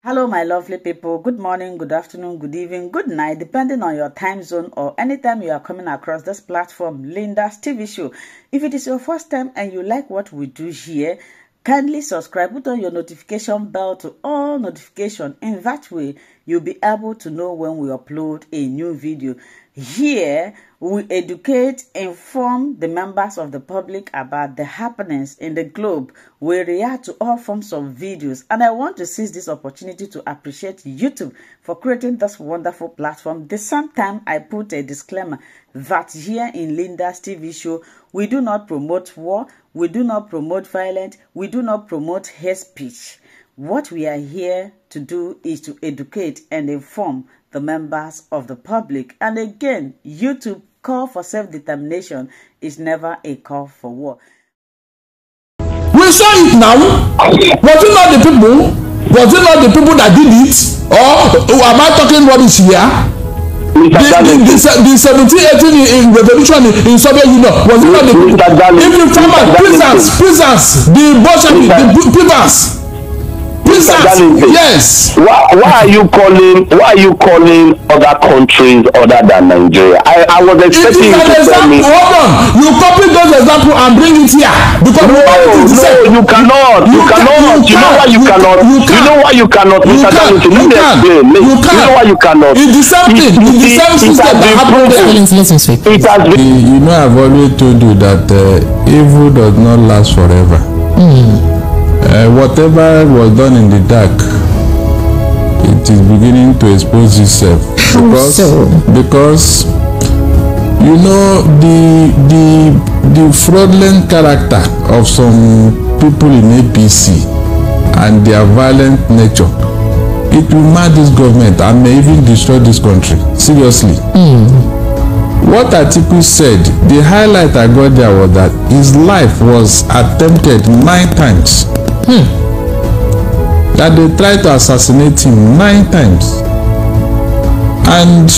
Hello, my lovely people. Good morning, good afternoon, good evening, good night, depending on your time zone or anytime you are coming across this platform, Linda's TV show. If it is your first time and you like what we do here, kindly subscribe, put on your notification bell to all notifications. In that way, you'll be able to know when we upload a new video. Here, we educate, inform the members of the public about the happenings in the globe. We react to all forms of videos. And I want to seize this opportunity to appreciate YouTube for creating this wonderful platform. The same time, I put a disclaimer that here in Linda's TV show, we do not promote war, we do not promote violence, we do not promote hate speech. What we are here to do is to educate and inform the members of the public. And again, YouTube call for self-determination is never a call for war. We saw it now. Was it not the people? Was it not the people that did it? Or am I talking what is here? The 1718 revolution in Soviet Union, was it not the people? Even farmers, prisons, the Bolshevik, the prisons. Yes. Why are you calling other countries other than Nigeria? I was expecting you to tell me. Hold on. You copy those examples and bring it here. Because no, you cannot. You know why you cannot? You know why you cannot? Mr. Let me explain. You know why you cannot? It's the same thing. It's the same system that happened there. It has been. You know, I've always told you that evil does not last forever. Whatever was done in the dark, it is beginning to expose itself. Because you know the fraudulent character of some people in APC and their violent nature, it will mad this government and may even destroy this country. Seriously. What Atiku said, the highlight I got there was that his life was attempted 9 times. That they tried to assassinate him 9 times. And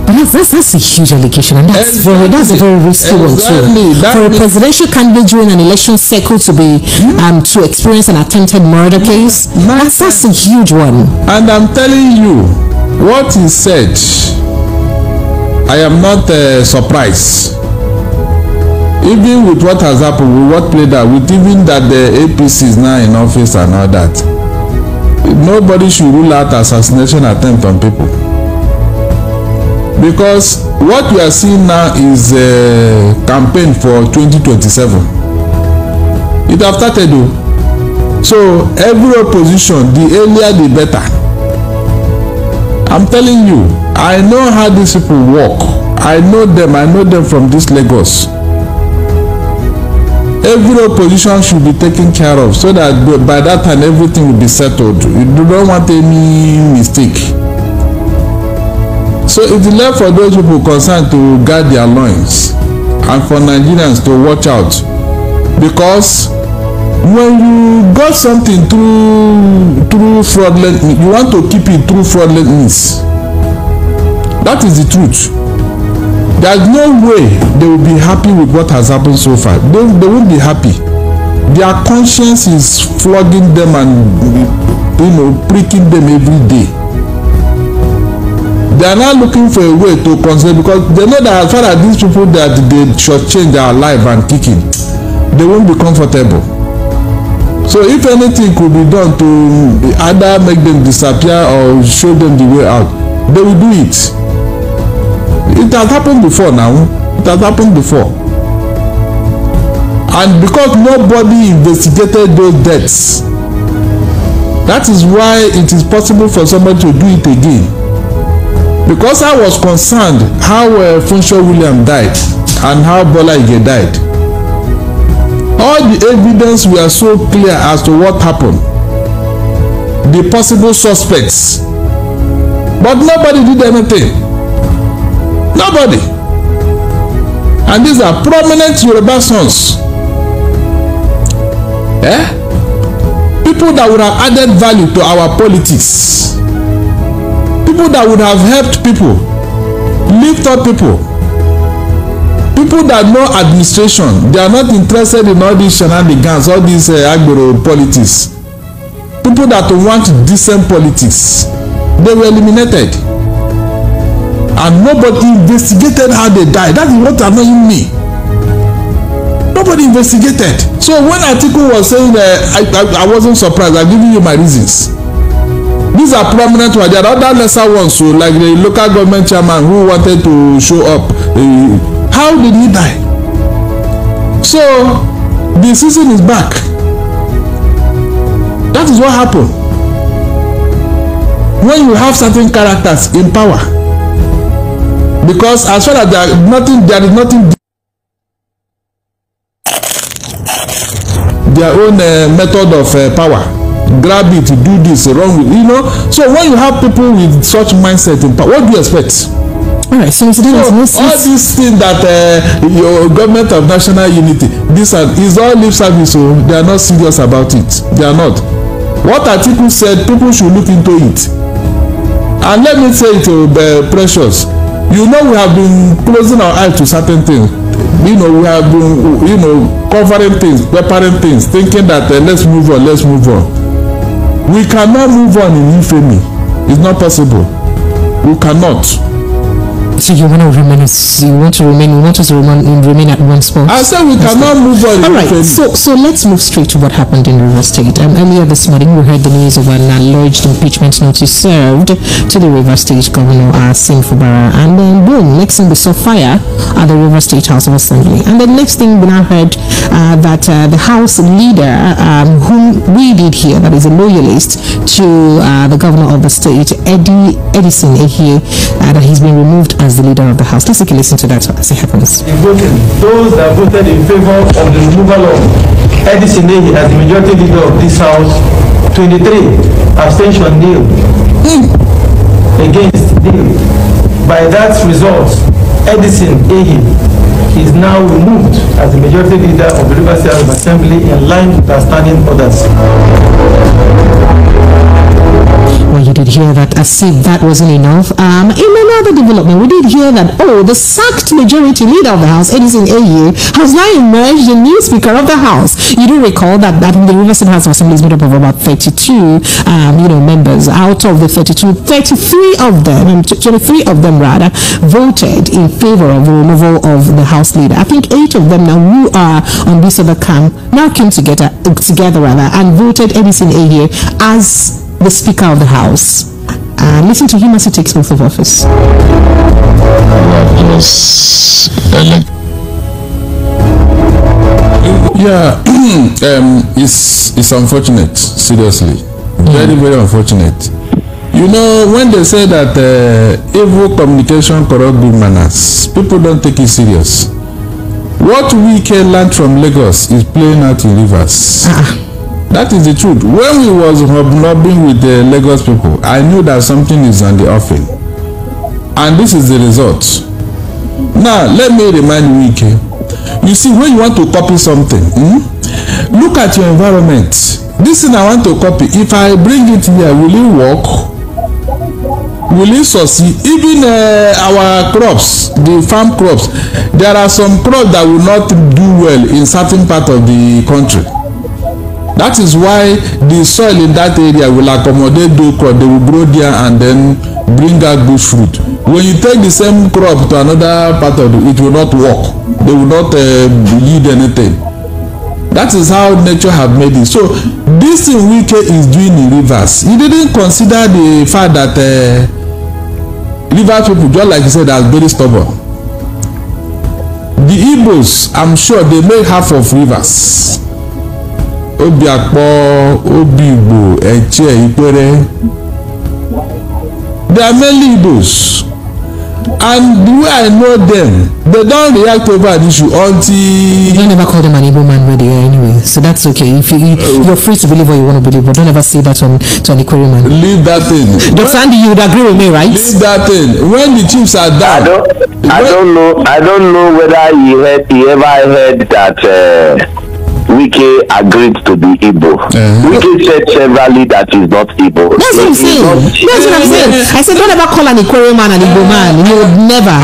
but that's a huge allegation, and that's a very risky one too. For a presidential candidate during an election cycle to be to experience an attempted murder case, that's a huge one. And I'm telling you, what he said, I am not surprised. Even with what has happened, with what played out, with even that the APC is now in office and all that, nobody should rule out assassination attempt on people. Because what we are seeing now is a campaign for 2027. It has started though. So every opposition, the earlier the better. I'm telling you, I know how these people work. I know them from this Lagos. Every opposition should be taken care of so that by that time everything will be settled. You don't want any mistake. So it's left for those people concerned to guard their loins and for Nigerians to watch out. Because when you got something through fraudulent, you want to keep it through fraudulent means. That is the truth. There's no way they will be happy with what has happened so far. They won't be happy. Their conscience is flogging them and pricking them every day. They are now looking for a way to consider, because they know that as far as these people that they should change their life and kicking, they won't be comfortable. So if anything could be done to either make them disappear or show them the way out, they will do it. It has happened before now. It has happened before. And because nobody investigated those deaths, that is why it is possible for somebody to do it again. Because I was concerned how Funsho William died and how Bola Ige died. All the evidence were so clear as to what happened. The possible suspects. But nobody did anything. Nobody. And these are prominent Yoruba sons. People that would have added value to our politics. People that would have helped people, lift up people. People that know administration. They are not interested in all these shenanigans, all these agboro politics. people that want decent politics, they were eliminated. And nobody investigated how they died. That is what annoying me. Nobody investigated. So when Atiku was saying I wasn't surprised, I'm giving you my reasons. These are prominent ones. There are other lesser ones, so like the local government chairman who wanted to show up. How did he die? So the season is back. That is what happened. When you have certain characters in power, because as far as there is nothing. Their own method of power. Grab it, do this, wrong with, So when you have people with such mindset in power, what do you expect? All right, so all these things that your government of national unity, this is all lip service, so they are not serious about it. They are not. What Atiku said, people should look into it. And let me say it to Precious. We have been closing our eyes to certain things. We have been, covering things, preparing things, thinking that let's move on. We cannot move on in infamy. It's not possible. We cannot. So you want to remain at one spot? I said we cannot move on. All right. So let's move straight to what happened in River State. Earlier this morning, we heard the news of an alleged impeachment notice served to the River State Governor Sim Fubara, and then boom, next thing we saw fire at the River State House of Assembly, and the next thing we now heard that the House leader, whom we did hear, that is a loyalist to the governor of the state, Edison Ehie, that he's been removed as the leader of the House. Let's take a listen to that as it happens. Those that voted in favor of the removal of Edison Ehie as the majority leader of this House, 23, abstention nil, against nil. By that result, Edison Ehie is now removed as the majority leader of the River State House of Assembly in line with outstanding orders. Well, you did hear that as if that wasn't enough. In another development, we did hear that, the sacked majority leader of the House, Edison Ehie, has now emerged the new Speaker of the House. You do recall that the River State House of Assembly is made up of about 32, members. Out of the 32, 23 of them rather, voted in favor of the removal of the House leader. I think 8 of them now who are on this other camp now came together and voted Edison Ehie as the Speaker of the House. Listen to him as he takes oath of office. Yeah, it's unfortunate, seriously. Very, very unfortunate. When they say that evil communication corrupt good manners, people don't take it serious. What we can learn from Lagos is playing out in Rivers. That is the truth. When we was hobnobbing with the Lagos people, I knew that something is on the offing. And this is the result. Now, let me remind Wike. You see, when you want to copy something, look at your environment. This thing I want to copy, if I bring it here, will it work? Will it succeed? Even our crops, the farm crops, there are some crops that will not do well in certain part of the country. That is why the soil in that area will accommodate those crops. They will grow there and then bring out good fruit. When you take the same crop to another part of it will not work. They will not yield anything. That is how nature have made it. So this thing Wike is doing in Rivers, he didn't consider the fact that Rivers people, just like you said, are very stubborn. The Igbos, I'm sure they make half of Rivers. Obiakpo, Obigbo, Eche, Ipere. They are mainly Igbos. And the way I know them, they don't react over an issue until... You don't ever call them an Igbo man where they are anyway, so that's okay. If you're free to believe what you want to believe, but don't ever say that on Ikwere man. Leave that thing. Dr. Andy, you would agree with me, right? Leave that thing. When the chiefs are down... I don't know whether he ever heard that... Wike agreed to be Igbo. Wike said severally that he's not Igbo. That's what I'm saying. That's what I'm saying. I said don't ever call an Ikwere man an Igbo man. He would never.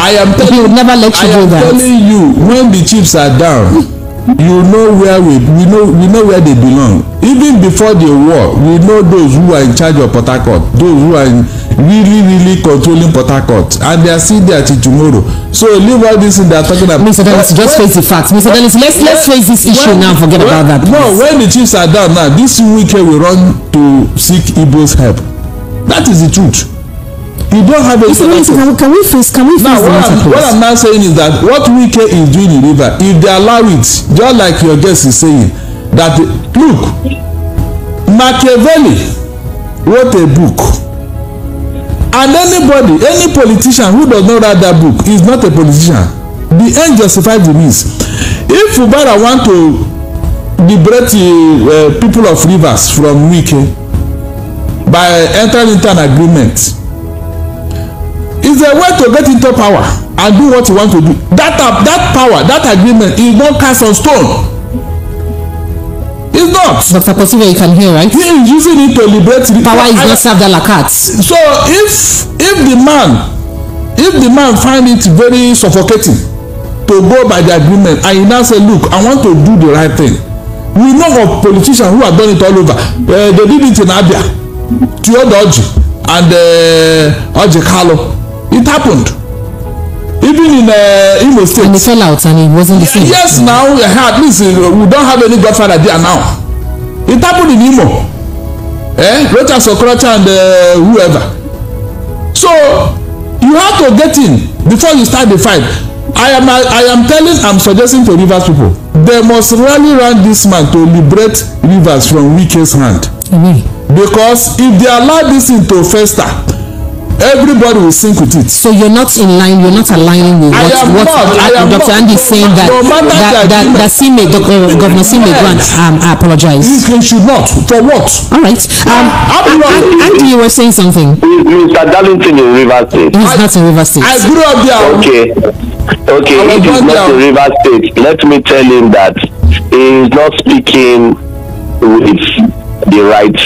He would never let you do that. I am telling you, when the chiefs are down, you know where we know where they belong. Even before the war, we know those who are in charge of Port Harcourt, those who are really controlling Port Harcourt, and they are still there till tomorrow. So leave all this in they are talking about. Mr. Dennis, just face the facts. Mr. Dennis, let's face this issue now. Forget about that. Please. No, when the chiefs are down now, this weekend we run to seek Igbo's help. That is the truth. You don't have a. Can we face now, what I'm now saying is that what Wike is doing in River, if they allow it, just like your guest is saying, that look, Machiavelli wrote a book, and any politician who does not read that book is not a politician. The end justifies the means. If Fubara want to liberate people of Rivers from Wike by entering into an agreement, is a way to get into power and do what you want to do. That power, that agreement is not cast on stone. It's not. Dr. Posible, you can hear, right? He is using it to liberate the power is not served a la carte. So if the man find it very suffocating to go by the agreement, and he now say, look, I want to do the right thing. We know of politicians who have done it all over. They did it in Abia, Theodoji, and Oji Kalo. It happened. Even in Imo State. And it fell out and it wasn't the same. Yes, now at least we don't have any godfather there now. It happened in Imo. Rota Sokrocha and whoever. So you have to get in before you start the fight. I'm suggesting to Rivers people, they must really run this man to liberate Rivers from Wike's hand. Because if they allow this thing to fester, everybody will sink with it. So you're not in line, you're not aligning with what Dr. Andy is saying that Governor Sime Grant apologize. He should not. For what? All right. Andy, you were saying something. Mr. Darlington in Rivers State. He's not in Rivers State. I grew up there. Okay, it is not in Rivers State. Let me tell him that he is not speaking with the right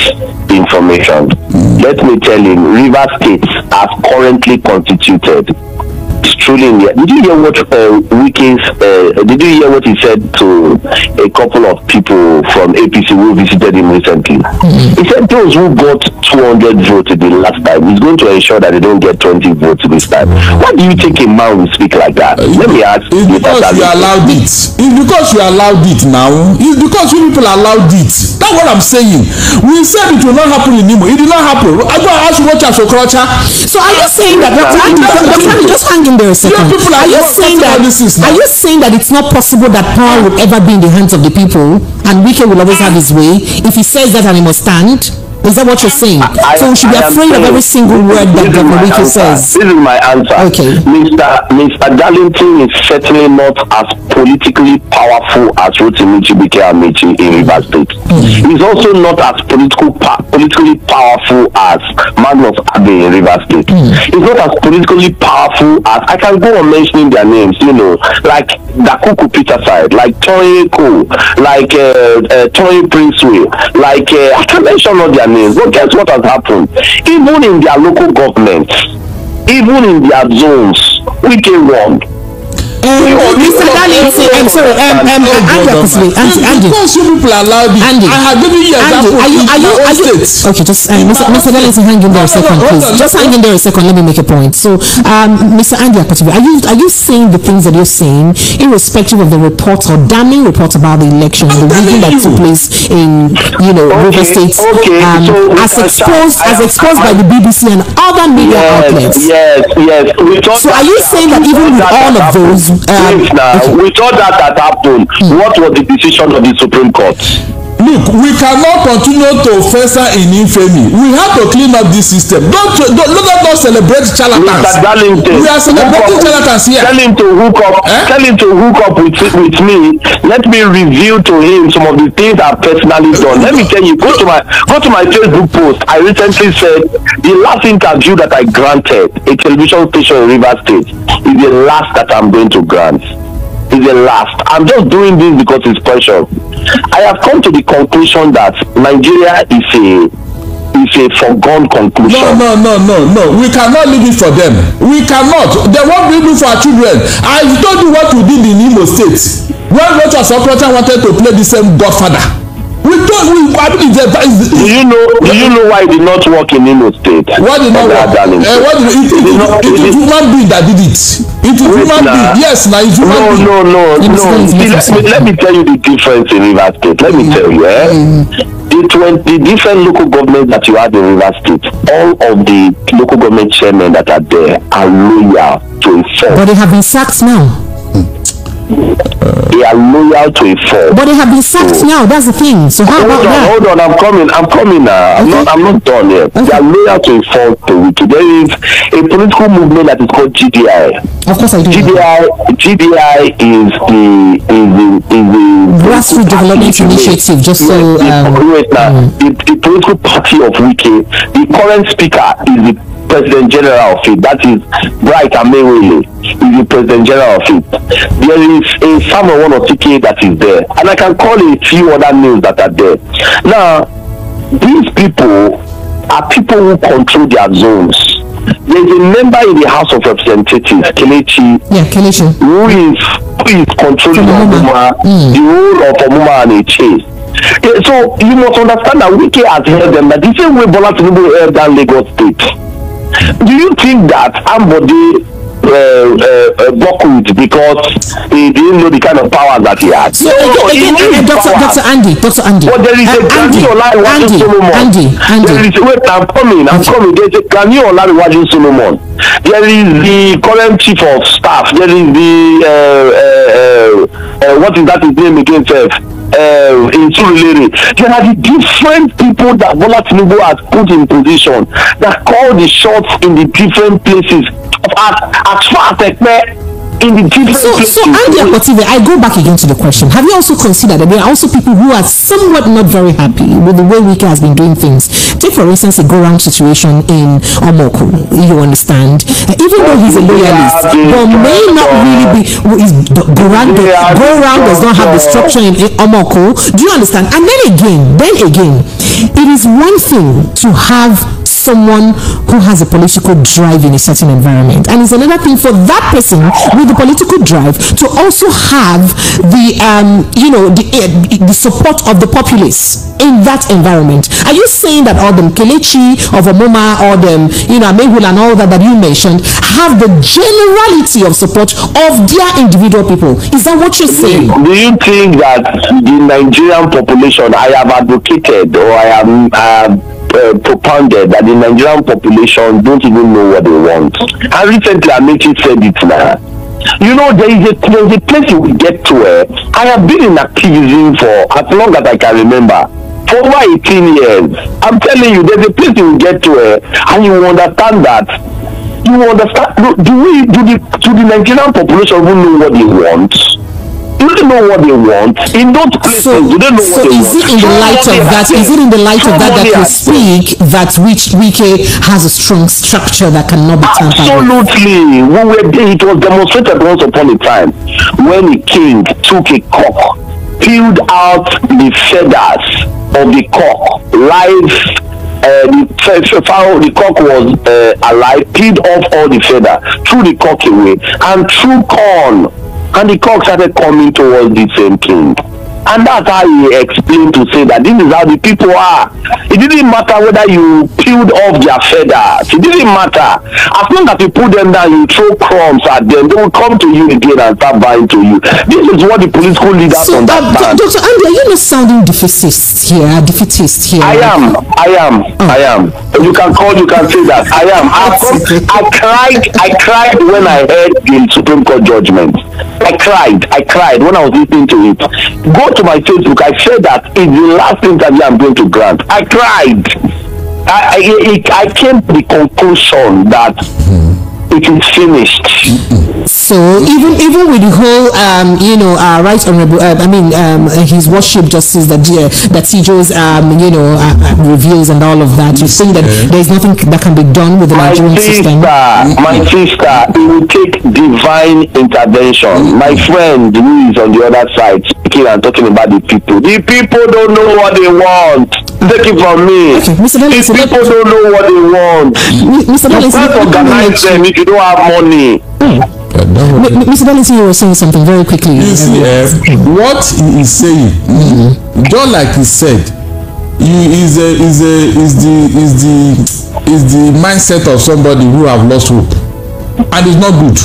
information. Let me tell him, River State as currently constituted is truly in there. Did you hear what did you hear what he said to a couple of people from APC who visited him recently? He said those who got 200 votes the last time, he's going to ensure that they don't get 20 votes this time. Why do you think a man will speak like that? Let me ask you. It's because you allowed it. It's because you allowed it now. It's because you people allowed it. That's what I'm saying. We said it will not happen in Imo. It did not happen. I go ask you what you So are you saying that just hang in there a second. Are you saying that it's not possible that power would ever be in the hands of the people and Wike will always have his way? If he says that and he must stand, is that what you're saying? So we should be afraid of every single word that Governor Wike says. This is my answer. Okay. Mr. Darlington is certainly not as politically powerful as Rotimi Amici in Rivers State. He's also not as politically powerful as Magnus Abe in Rivers State. He's not as politically powerful as, I can go on mentioning their names, like Dakuku Peter side, like Toye Ko, like Toye Princeway, like I can mention all their names. But guess what has happened? Even in their local governments, even in their zones, we can wrong. Mr. Darlington, I'm sorry, Andy. Because you people allowed it. Andy, I have given you example. Okay, just Mr. Darlington, hang in there a second, please. Just hang in there a second. Let me make a point. So, Mr. Andy Akotibi, are you saying the things that you're saying, irrespective of the reports or damning reports about the election, the rigging that took place in River State, as exposed by the BBC and other media outlets? Yes. So, are you saying that even with all of those? We thought that had happened. What was the decision of the Supreme Court? Look, we cannot continue to fester in infamy. We have to clean up this system. Don't let us celebrate charlatans. Mr. Darlington, we are celebrating charlatans here. Tell him to hook up. Tell him to hook up with me. Let me reveal to him some of the things I've personally done. Let me tell you. Go to my Facebook post. I recently said the last interview that I granted a television station in Rivers State is the last that I'm going to grant. Is the last. I'm just doing this because it's precious. I have come to the conclusion that Nigeria is a foregone conclusion. No. We cannot leave it for them. We cannot. They won't leave it for our children. I told you what we did in Imo State. when Rocha Sokoto wanted to play the same Godfather, do you know why it did not work in Imo State? Why did not work? It is human being that did it. It is human being. Yes, now it's human being. No. Let me tell you the difference in Rivers State. Let me tell you, the different local governments that you have in Rivers State, all of the local government chairmen that are there are loyal to a fault. But they have been sacked now. They are loyal to a fault. But they have been sacked now. That's the thing. So how about that? Hold on. I'm coming now. Okay. I'm not done yet. Okay. They are loyal to a fault. There is a political movement that is called GDI. Of course, I do. GDI is the Grassroots Development Initiative. Just so the political party of Wike. The current speaker is the President General of it. That is Bright Amewele. Is the President General of it. There is a Samuel 1 that is there, and I can call a few other names that are there. Now, these people are people who control their zones. There is a member in the House of Representatives, Kelechi, who is controlling Omuma, the role of Omuma and Eche. So you must understand that Wike has held them, that the same way Bola Tinubu held down Lagos State. Do you think that Ambode buckled because he didn't know the kind of power that he had? So Dr. Andy. But there is a Gani Olariwaju Solomon. Wait, I'm coming. There's a Gani Olariwaju Solomon. There is the current chief of staff. There is the what is that his name again, in Surulere. There are the different people that Bola Tinubu has put in position that call the shots in the different places as far as in the different places. So Andy Akotive, I go back again to the question. Have you also considered that there are also people who are somewhat not very happy with the way Wike has been doing things? Take for instance a go-round situation in Omoko, you understand? Even though he's a loyalist, but may not really be go-round does not have the structure in Omoko. Do you understand? And then again, it is one thing to have someone who has a political drive in a certain environment, and it's another thing for that person with the political drive to also have the the support of the populace in that environment. Are you saying that all them Kelechi of Omoma, or them Amehul and all that you mentioned have the generality of support of their individual people? Is that what you're saying? Do you think that the Nigerian population, I have advocated or I have propounded that the Nigerian population don't even know what they want? And recently Amechi said it now. There is a place you will get to where I have been in activism for as long as I can remember. For over 18 years. I'm telling you, there's a place you will get to where, and you will understand that. You will understand. Do the Nigerian population even know what they want? Do they know what they want? In those places, do they know what they want? So is it in the light of that? Is it in the light of that you speak that Wike has a strong structure that cannot be tampered with? Absolutely. It was demonstrated once upon a time when a king took a cock, peeled out the feathers of the cock, the cock was alive, peeled off all the feather, threw the cock away, and threw corn. And the cock started coming towards the same king. And that's how he explained to say that this is how the people are. It didn't matter whether you peeled off their feathers. It didn't matter. As long as you put them down, you throw crumbs at them, they will come to you again and start buying to you. This is what the political leaders understand. Dr. Andy, are you not sounding defeatist here? I am. You can say that. I am. I cried when I heard the Supreme Court judgment. I cried when I was listening to it. Go to my Facebook. I said that it's the last interview I'm going to grant. I cried. I came to the conclusion that it is finished. So even with the whole right honorable his worship justice that TJ's reviews and all of that, you think that there's nothing that can be done with the Nigerian system? My sister, it will take divine intervention. My friend who is on the other side speaking and talking about the people don't know what they want. Take it from me. Okay, Mr. Dennis, people don't know what they want. Mr. Dennis, you can't organize them if you don't have money. Mr. Darlington, you were saying something very quickly. You see, what he is saying, just like he said, is the mindset of somebody who have lost hope, and it's not good,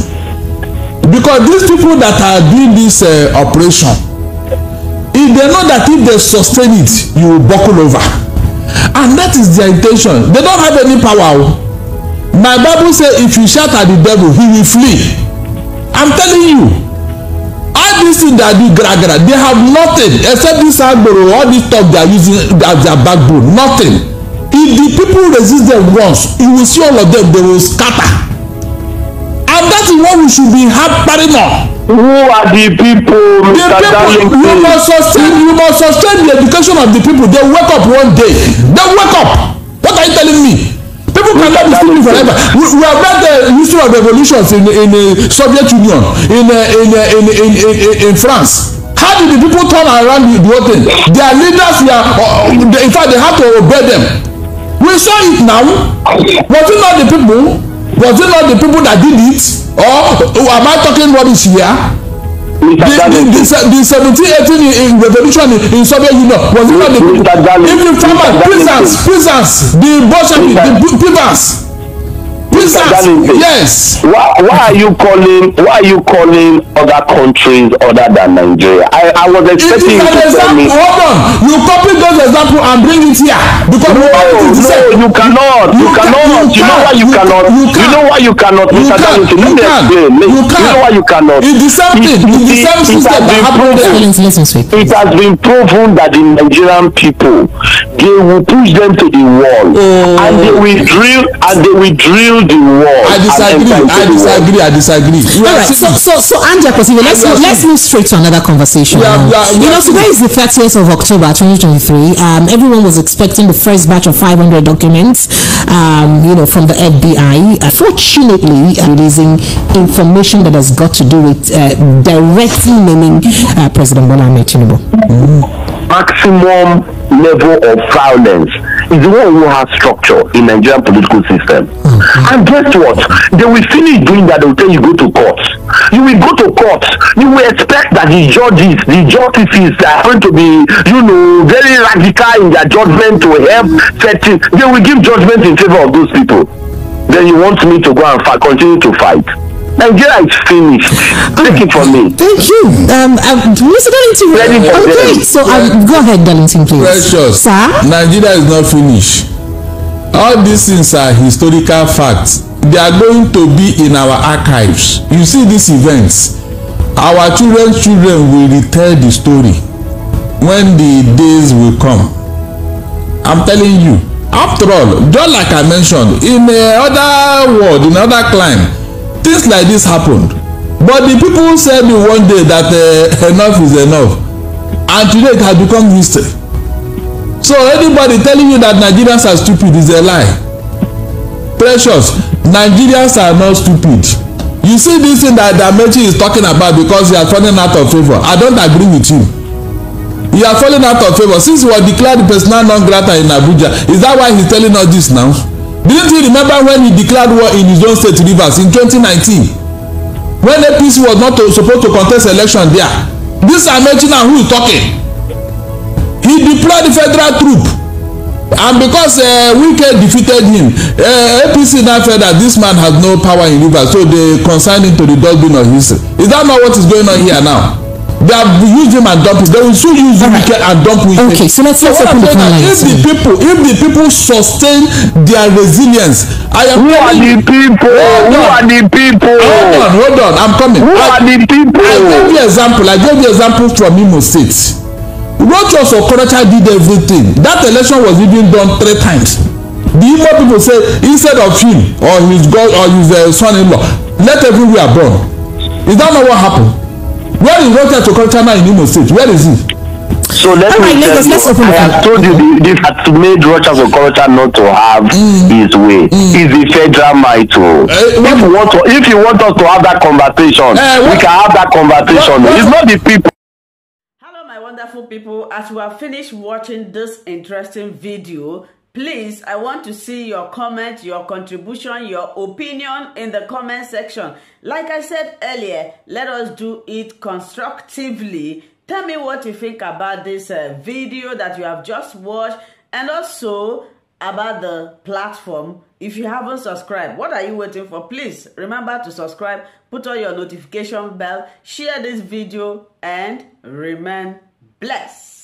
because these people that are doing this operation, if they know that if they sustain it, you will buckle over, and that is their intention. They don't have any power. My Bible says, if you shout at the devil, he will flee. I'm telling you, all these things that do gra, they have nothing except this agboro, all this stuff they are using as their backbone. Nothing. If the people resist them once, you will see all of them, they will scatter. And that is what we should be hammering on. Who are the people, Mr. Darlington? You must sustain the education of the people. They wake up one day. They wake up. What are you telling me? People cannot be sleeping forever. We have read the history of revolutions in the Soviet Union, in France. How did the people turn around the whole thing? Their leaders were, in fact, they had to obey them. We saw it now. Was it not the people? Was it not the people that did it? Or am I talking rubbish here? The 1718 revolution in Soviet Union, was it not the people? Even farmers, peasants, the Bolshevik, the peasants. Yes. Why are you calling other countries other than Nigeria? I was expecting you to tell me. Hold on. You copy those examples and bring it here. Because no, you cannot. You know why you cannot? You know why you cannot, Mr. Darlington? Let me explain. You know why you cannot? It's the same thing. It's the same system that happened there. It has been proven that the Nigerian people, they will push them to the wall, and they will drill the wall. I disagree. All right. So Anja Kosive, let's move straight to another conversation. Today is the 30th of October 2023. Everyone was expecting the first batch of 500 documents, from the FBI. Fortunately, releasing information that has got to do with directly naming President Bola Ahmed Tinubu. Maximum level of violence is the one who has structure in Nigerian political system. And guess what? They will finish doing that. They will tell you go to court. You will go to court. You will expect that the justices are going to be, very radical in their judgment to help setting. They will give judgment in favor of those people. Then you want me to go and continue to fight? Nigeria is finished. Take it from me. Thank you. Mr. Darlington. Okay, so go ahead, Darlington, please. Precious. Sir? Nigeria is not finished. All these things are historical facts. They are going to be in our archives. You see these events. Our children's children will retell the story when the days will come. I'm telling you. After all, just like I mentioned, in another world, in another clime, things like this happened. But the people said one day that enough is enough, and today it has become history. So anybody telling you that Nigerians are stupid is a lie. Precious, Nigerians are not stupid. You see this thing that Amechi is talking about because he has fallen out of favor. I don't agree with you. He has fallen out of favor since he was declared persona non grata in Abuja. Is that why he's telling us this now? Didn't you remember when he declared war in his own state, Rivers, in 2019? When APC was not supposed to contest election there. This Amechi now who is talking. He deployed the federal troop, and because Wike defeated him, APC now felt that this man has no power in Rivers, so they consigned him to the dustbin of history. Is that not what is going on here now? They have used him and dumped him. They will soon use Wike and dump Wike. Okay, so let's open the phone lines. If the people sustain their resilience, Who are the people? Hold on, I'm coming. Who are the people? I gave you example from Imo State. Rochas Okorocha did everything. That election was even done 3 times. The Igbo people say instead of him or his god or his son-in-law, let everywhere burn. Is that not what happened? Where is Rochas Okorocha now in Imo State? Where is he? So let's open I have told you this has made Rochas Okorocha not to have his way. Is the federal might. If you want us to have that conversation, we can have that conversation. It's not the people. Wonderful people, as you have finished watching this interesting video, Please, I want to see your comment, your contribution, your opinion in the comment section. Like I said earlier, let us do it constructively. Tell me what you think about this video that you have just watched, and also about the platform. If you haven't subscribed, what are you waiting for? Please remember to subscribe, put on your notification bell, share this video, and remain blessed.